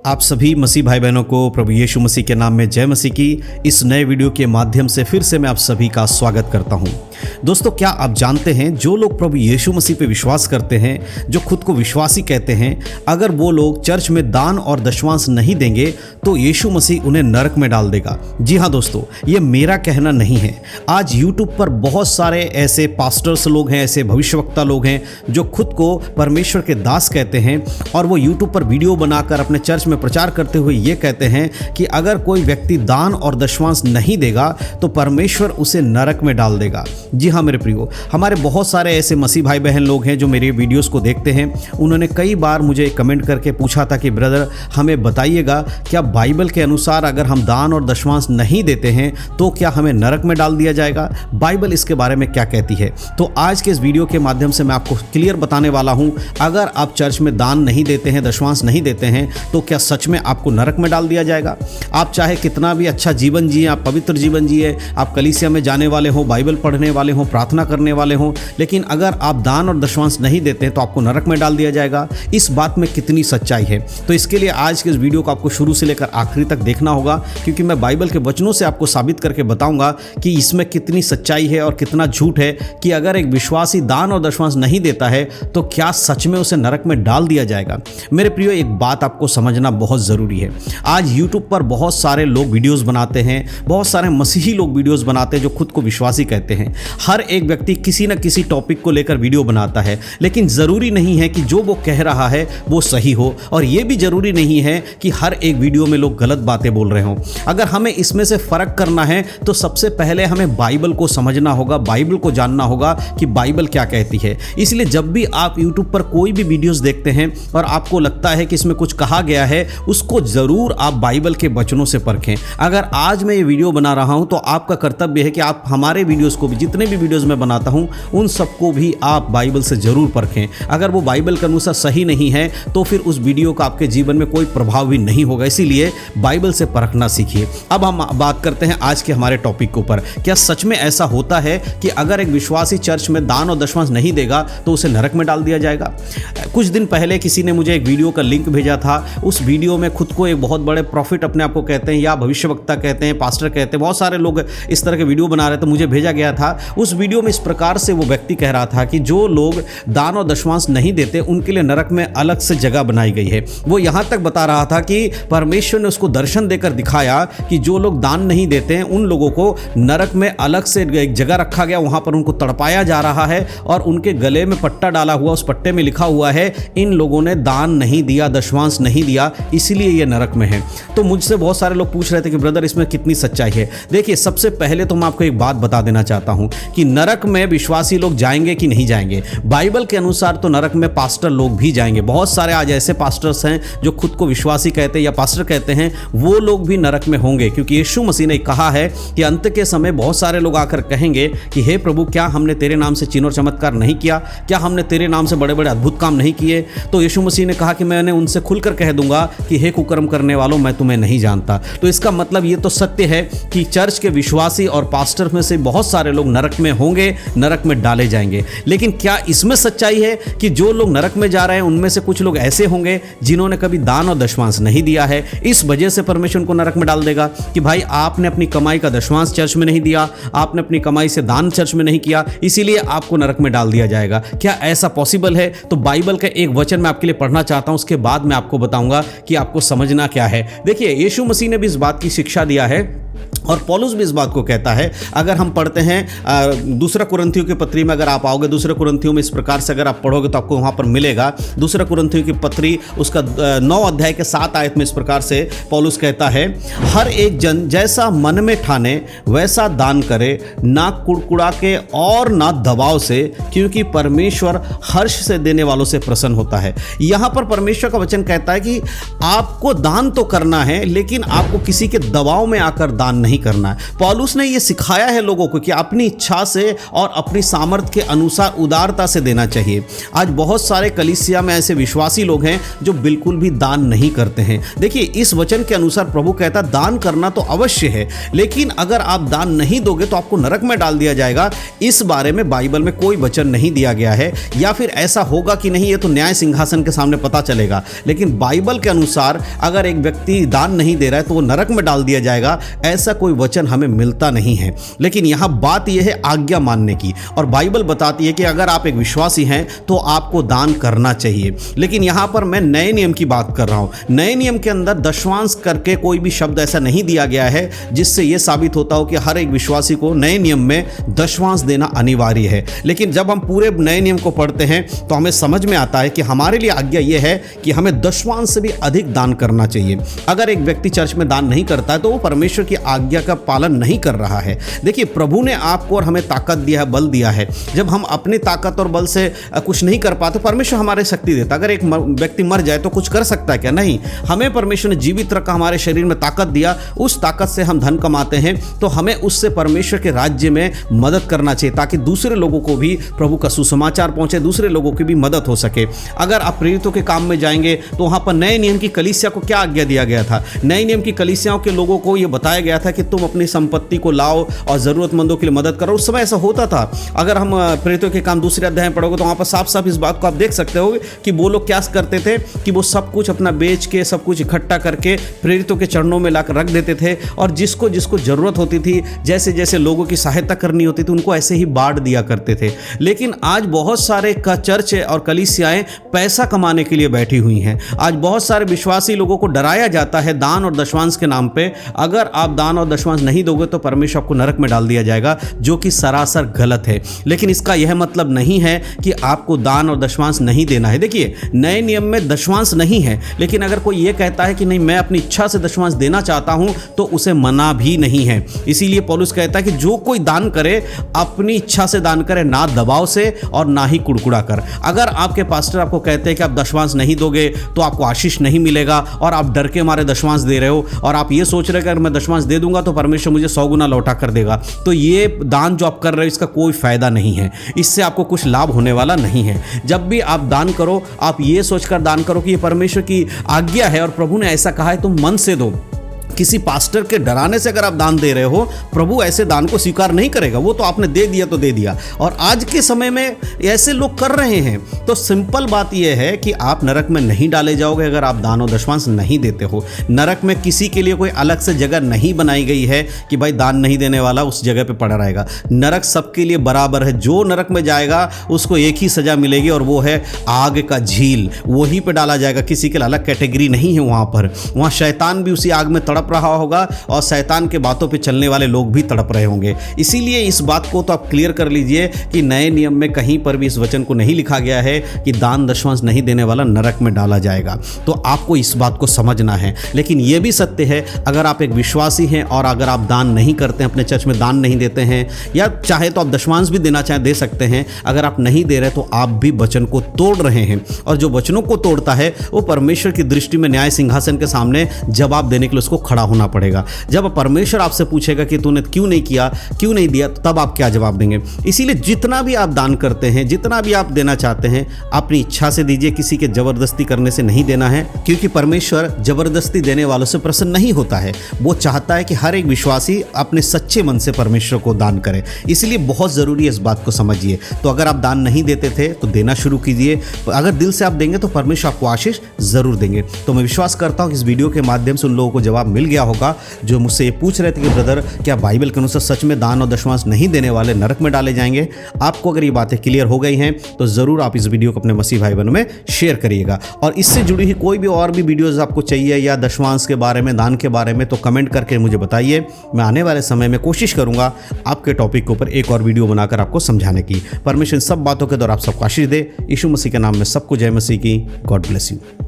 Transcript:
आप सभी मसीह भाई बहनों को प्रभु यीशु मसीह के नाम में जय मसीह की इस नए वीडियो के माध्यम से फिर से मैं आप सभी का स्वागत करता हूं। दोस्तों, क्या आप जानते हैं जो लोग प्रभु यीशु मसीह पे विश्वास करते हैं, जो खुद को विश्वासी कहते हैं, अगर वो लोग चर्च में दान और दशमांश नहीं देंगे तो यीशु मसीह उन्हें नरक में डाल देगा। जी हाँ दोस्तों, ये मेरा कहना नहीं है। आज यूट्यूब पर बहुत सारे ऐसे पास्टर्स लोग हैं, ऐसे भविष्यवक्ता लोग हैं जो खुद को परमेश्वर के दास कहते हैं और वो यूट्यूब पर वीडियो बनाकर अपने चर्च में प्रचार करते हुए ये कहते हैं कि अगर कोई व्यक्ति दान और दशमांश नहीं देगा तो परमेश्वर उसे नरक में डाल देगा। जी हाँ मेरे प्रियो, हमारे बहुत सारे ऐसे मसीह भाई बहन लोग हैं जो मेरे वीडियोस को देखते हैं। उन्होंने कई बार मुझे कमेंट करके पूछा था कि ब्रदर हमें बताइएगा क्या बाइबल के अनुसार अगर हम दान और दशमांश नहीं देते हैं तो क्या हमें नरक में डाल दिया जाएगा, बाइबल इसके बारे में क्या कहती है। तो आज के इस वीडियो के माध्यम से मैं आपको क्लियर बताने वाला हूँ, अगर आप चर्च में दान नहीं देते हैं, दशमांश नहीं देते हैं तो क्या सच में आपको नरक में डाल दिया जाएगा। आप चाहे कितना भी अच्छा जीवन जिए, आप पवित्र जीवन जिए, आप कलीसिया में जाने वाले हो, बाइबल पढ़ने वाले हो, प्रार्थना करने वाले हो, लेकिन अगर आप दान और दशमांश नहीं देते हैं तो आपको नरक में डाल दिया जाएगा। इस बात में कितनी सच्चाई है, तो इसके लिए आज के इस वीडियो को आपको शुरू से लेकर आखिरी तक देखना होगा, क्योंकि मैं बाइबल के वचनों से आपको साबित करके बताऊंगा कि इसमें कितनी सच्चाई है और कितना झूठ है कि अगर एक विश्वासी दान और दशमांश नहीं देता है तो क्या सच में उसे नरक में डाल दिया जाएगा। मेरे प्रियो, एक बात आपको समझना बहुत ज़रूरी है। आज यूट्यूब पर बहुत सारे लोग वीडियोस बनाते हैं, बहुत सारे मसीही लोग वीडियोस बनाते हैं जो खुद को विश्वासी कहते हैं। हर एक व्यक्ति किसी न किसी टॉपिक को लेकर वीडियो बनाता है, लेकिन ज़रूरी नहीं है कि जो वो कह रहा है वो सही हो, और ये भी ज़रूरी नहीं है कि हर एक वीडियो में लोग गलत बातें बोल रहे हों। अगर हमें इसमें से फ़र्क करना है तो सबसे पहले हमें बाइबल को समझना होगा, बाइबल को जानना होगा कि बाइबल क्या कहती है। इसलिए जब भी आप यूट्यूब पर कोई भी वीडियोस देखते हैं और आपको लगता है कि इसमें कुछ कहा गया है, उसको ज़रूर आप बाइबल के वचनों से परखें। अगर आज मैं ये वीडियो बना रहा हूं तो आपका कर्तव्य है कि आप हमारे वीडियोस को भी, जितने भी वीडियोस मैं बनाता हूं, उन सबको भी आप बाइबल से ज़रूर परखें। अगर वो बाइबल के अनुसार सही नहीं है तो फिर उस वीडियो का आपके जीवन में कोई प्रभाव भी नहीं होगा। इसीलिए बाइबल से परखना सीखिए। अब हम बात करते हैं आज के हमारे टॉपिक के ऊपर। क्या सच में ऐसा होता है कि अगर एक विश्वासी चर्च में दान और दशमांश नहीं देगा तो उसे नरक में डाल दिया जाएगा? कुछ दिन पहले किसी ने मुझे एक वीडियो का लिंक भेजा था। उस वीडियो में खुद को एक बहुत बड़े प्रॉफिट अपने आप को कहते हैं या भविष्यवक्ता कहते हैं, पास्टर कहते हैं, बहुत सारे लोग इस तरह के वीडियो बना रहे थे, मुझे भेजा गया था। उस वीडियो में इस प्रकार से वो व्यक्ति कह रहा था कि जो लोग दान और दशमांश नहीं देते उनके लिए नरक में अलग से जगह बनाई गई है। वो यहाँ तक बता रहा था कि परमेश्वर ने उसको दर्शन देकर दिखाया कि जो लोग दान नहीं देते हैं उन लोगों को नरक में अलग से एक जगह रखा गया, वहाँ पर उनको तड़पाया जा रहा है और उनके गले में पट्टा डाला हुआ, उस पट्टे में लिखा हुआ है इन लोगों ने दान नहीं दिया, दशमांश नहीं दिया, इसलिए ये नरक में है। तो मुझसे बहुत सारे लोग पूछ रहे थे कि ब्रदर इसमें कितनी सच्चाई है। देखिए, सबसे पहले तो मैं आपको एक बात बता देना चाहता हूं कि नरक में विश्वासी लोग जाएंगे कि नहीं जाएंगे। बाइबल के अनुसार तो नरक में पास्टर लोग भी जाएंगे। बहुत सारे आज ऐसे पास्टर्स हैं जो खुद को विश्वासी कहते हैं या पास्टर कहते हैं, वो लोग भी नरक में होंगे, क्योंकि यीशु मसीह ने कहा है कि अंत के समय बहुत सारे लोग आकर कहेंगे कि हे प्रभु, क्या हमने तेरे नाम से चिन्ह और चमत्कार नहीं किया? क्या हमने तेरे नाम से बड़े बड़े अद्भुत काम नहीं किए? तो यीशु मसीह ने कहा कि मैंने उनसे खुलकर कह दूंगा कि हे कुकर्म करने वालों, मैं तुम्हें नहीं जानता। तो इसका मतलब ये तो सत्य है कि चर्च के विश्वासी और पास्टर में से बहुत सारे लोग नरक में होंगे, नरक में डाले जाएंगे। लेकिन क्या इसमें सच्चाई है कि जो लोग नरक में जा रहे हैं उनमें से कुछ लोग ऐसे होंगे जिन्होंने कभी दान और दशमांश नहीं दिया है, इस वजह से परमेश्वर को नरक में डाल देगा कि भाई आपने अपनी कमाई का दशमांश चर्च में नहीं दिया, आपने अपनी कमाई से दान चर्च में नहीं किया, इसीलिए आपको नरक में डाल दिया जाएगा? क्या ऐसा पॉसिबल है? तो बाइबल का एक वचन मैं आपके लिए पढ़ना चाहता हूं, उसके बाद मैं आपको बताऊंगा कि आपको समझना क्या है। देखिए, यीशु मसीह ने भी इस बात की शिक्षा दिया है और पौलुस भी इस बात को कहता है। अगर हम पढ़ते हैं दूसरा कुरिन्थियों की पत्री में, अगर आप आओगे दूसरा कुरिन्थियों में, इस प्रकार से अगर आप पढ़ोगे तो आपको वहाँ पर मिलेगा। दूसरा कुरिन्थियों की पत्री उसका 9 अध्याय के 7 आयत में इस प्रकार से पौलुस कहता है, हर एक जन जैसा मन में ठाने वैसा दान करे, ना कुड़कुड़ा के और ना दबाव से, क्योंकि परमेश्वर हर्ष से देने वालों से प्रसन्न होता है। यहाँ पर परमेश्वर का वचन कहता है कि आपको दान तो करना है, लेकिन आपको किसी के दबाव में आकर दान नहीं नहीं करना है। पौलुस ने ये सिखाया है लोगों को कि अपनी इच्छा से और अपनी सामर्थ्य के अनुसार उदारता से देना चाहिए। आज बहुत सारे कलीसिया में ऐसे विश्वासी लोग हैं जो बिल्कुल भी दान नहीं करते हैं। देखिए, इस वचन के अनुसार प्रभु कहता है दान करना तो अवश्य है, लेकिन अगर आप दान नहीं दोगे तो आपको नरक में डाल दिया जाएगा। इस बारे में बाइबल में कोई वचन नहीं दिया गया है, या फिर ऐसा होगा कि नहीं ये तो न्याय सिंहासन के सामने पता चलेगा। लेकिन बाइबल के अनुसार अगर एक व्यक्ति दान नहीं दे रहा है तो वो नरक में डाल दिया जाएगा, ऐसा कोई वचन हमें मिलता नहीं है। लेकिन यहाँ बात यह है आज्ञा मानने की, और बाइबल बताती है कि अगर आप एक विश्वासी हैं तो आपको दान करना चाहिए। लेकिन यहाँ पर मैं नए नियम की बात कर रहा हूँ। नए नियम के अंदर दशवांश करके कोई भी शब्द ऐसा नहीं दिया गया है जिससे यह साबित होता हो कि हर एक विश्वासी को नए नियम में दशवांश देना अनिवार्य है। लेकिन जब हम पूरे नए नियम को पढ़ते हैं तो हमें समझ में आता है कि हमारे लिए आज्ञा यह है कि हमें दशवांश से भी अधिक दान करना चाहिए। अगर एक व्यक्ति चर्च में दान नहीं करता है तो वो परमेश्वर की आज्ञा का पालन नहीं कर रहा है। देखिए, प्रभु ने आपको और हमें ताकत दिया है, बल दिया है। जब हम अपनी ताकत और बल से कुछ नहीं कर पाते, परमेश्वर हमारे शक्ति देता। अगर एक व्यक्ति मर जाए तो कुछ कर सकता है क्या? नहीं। हमें परमेश्वर ने जीवित रखा, हमारे शरीर में ताकत दिया, उस ताकत से हम धन कमाते हैं, तो हमें उससे परमेश्वर के राज्य में मदद करना चाहिए ताकि दूसरे लोगों को भी प्रभु का सुसमाचार पहुंचे, दूसरे लोगों की भी मदद हो सके। अगर आप प्रेरितों के काम में जाएंगे तो वहां पर नए नियम की कलीसिया को क्या आज्ञा दिया गया था? नए नियम की कलीसियाओं के लोगों को यह बताया गया था कि तुम अपनी संपत्ति को लाओ और जरूरतमंदों के लिए मदद करो। उस समय ऐसा होता था। अगर हम प्रेरितों के काम दूसरे अध्याय में पढ़ोगे तो वहां पर साफ साफ इस बात को आप देख सकते हो कि वो लोग क्या करते थे कि वो सब कुछ अपना बेच के, सब कुछ इकट्ठा करके प्रेरितों के चरणों में लाकर रख देते थे, और जिसको जिसको जरूरत होती थी, जैसे जैसे लोगों की सहायता करनी होती थी, उनको ऐसे ही बांट दिया करते थे। लेकिन आज बहुत सारे चर्च और कलीसियाएं पैसा कमाने के लिए बैठी हुई हैं। आज बहुत सारे विश्वासी लोगों को डराया जाता है दान और दशवांश के नाम पे। अगर आप दान और दशवांश नहीं दोगे तो परमेश्वर आपको नरक में डाल दिया जाएगा, जो कि सरासर गलत है। लेकिन इसका यह मतलब नहीं है कि आपको दान और दशवांश नहीं देना है। देखिए, नए नियम में दशवांश नहीं है, लेकिन अगर कोई ये कहता है कि नहीं मैं अपनी इच्छा से दशवांश देना चाहता हूं तो उसे मना भी नहीं है। इसीलिए पौलुस कहता है कि जो कोई दान करे अपनी इच्छा से दान करे, ना दबाव से और ना ही कुड़कुड़ा कर। अगर आपके पास्टर आपको कहते हैं कि आप दशवांश नहीं दोगे तो आपको आशीष नहीं मिलेगा, और आप डर के मारे दशवांश दे रहे हो, और आप ये सोच रहे हो कि अगर मैं दशवांश दे दूंगा तो परमेश्वर मुझे 100 गुना लौटा कर देगा, तो ये दान जो आप कर रहे हो इसका कोई फायदा नहीं है। इससे आपको कुछ लाभ होने वाला नहीं है। जब भी आप दान करो, आप ये सोचकर दान करो कि ये परमेश्वर की आज्ञा है और प्रभु ने ऐसा कहा है, तुम मन से दो। किसी पास्टर के डराने से अगर आप दान दे रहे हो, प्रभु ऐसे दान को स्वीकार नहीं करेगा। वो तो आपने दे दिया तो दे दिया, और आज के समय में ऐसे लोग कर रहे हैं। तो सिंपल बात यह है कि आप नरक में नहीं डाले जाओगे अगर आप दान और दशवांश नहीं देते हो। नरक में किसी के लिए कोई अलग से जगह नहीं बनाई गई है कि भाई दान नहीं देने वाला उस जगह पे पड़ा रहेगा। नरक सबके लिए बराबर है। जो नरक में जाएगा उसको एक ही सजा मिलेगी, और वो है आग का झील। वहीं पर डाला जाएगा, किसी के लिए अलग कैटेगरी नहीं है वहाँ पर। वहाँ शैतान भी उसी आग में तड़प रहा होगा, और शैतान के बातों पे चलने वाले लोग भी तड़प रहे होंगे। इसीलिए इस बात को तो आप क्लियर कर लीजिए कि नए नियम में कहीं पर भी इस वचन को नहीं लिखा गया है कि दान दशवांश नहीं देने वाला नरक में डाला जाएगा। तो आपको इस बात को समझना है। लेकिन यह भी सत्य है, अगर आप एक विश्वासी हैं और अगर आप दान नहीं करते हैं, अपने चर्च में दान नहीं देते हैं, या चाहे तो आप दशवांश भी देना चाहे दे सकते हैं, अगर आप नहीं दे रहे तो आप भी वचन को तोड़ रहे हैं। और जो वचनों को तोड़ता है वो परमेश्वर की दृष्टि में न्याय सिंहासन के सामने जवाब देने के लिए उसको खड़ा होना पड़ेगा। जब परमेश्वर आपसे पूछेगा कि तूने क्यों नहीं किया, क्यों नहीं दिया, तो तब आप क्या जवाब देंगे? इसीलिए जितना भी आप दान करते हैं, जितना भी आप देना चाहते हैं, अपनी इच्छा से दीजिए, किसी के जबरदस्ती करने से नहीं देना है, क्योंकि परमेश्वर जबरदस्ती देने वालों से प्रसन्न नहीं होता है। वो चाहता है कि हर एक विश्वासी अपने सच्चे मन से परमेश्वर को दान करे। इसलिए बहुत जरूरी है इस बात को समझिए। तो अगर आप दान नहीं देते थे तो देना शुरू कीजिए। अगर दिल से आप देंगे तो परमेश्वर आपको आशीष जरूर देंगे। तो मैं विश्वास करता हूँ कि इस वीडियो के माध्यम से उन लोगों को जवाब मिल गया होगा जो मुझसे ये पूछ रहे थे कि ब्रदर क्या बाइबल के अनुसार सच में दान और दशवांश नहीं देने वाले नरक में डाले जाएंगे। आपको अगर ये बातें क्लियर हो गई हैं तो ज़रूर आप इस वीडियो को अपने मसीह भाई बहनों में शेयर करिएगा। और इससे जुड़ी हुई कोई भी और भी वीडियोज़ आपको चाहिए या दशवांश के बारे में, दान के बारे में, तो कमेंट करके मुझे बताइए। मैं आने वाले समय में कोशिश करूँगा आपके टॉपिक के ऊपर एक और वीडियो बनाकर आपको समझाने की। परमेश्वर इन सब बातों के द्वारा आप सबको आशीष दे। यीशु मसीह के नाम में सबको जय मसीह की। God bless you.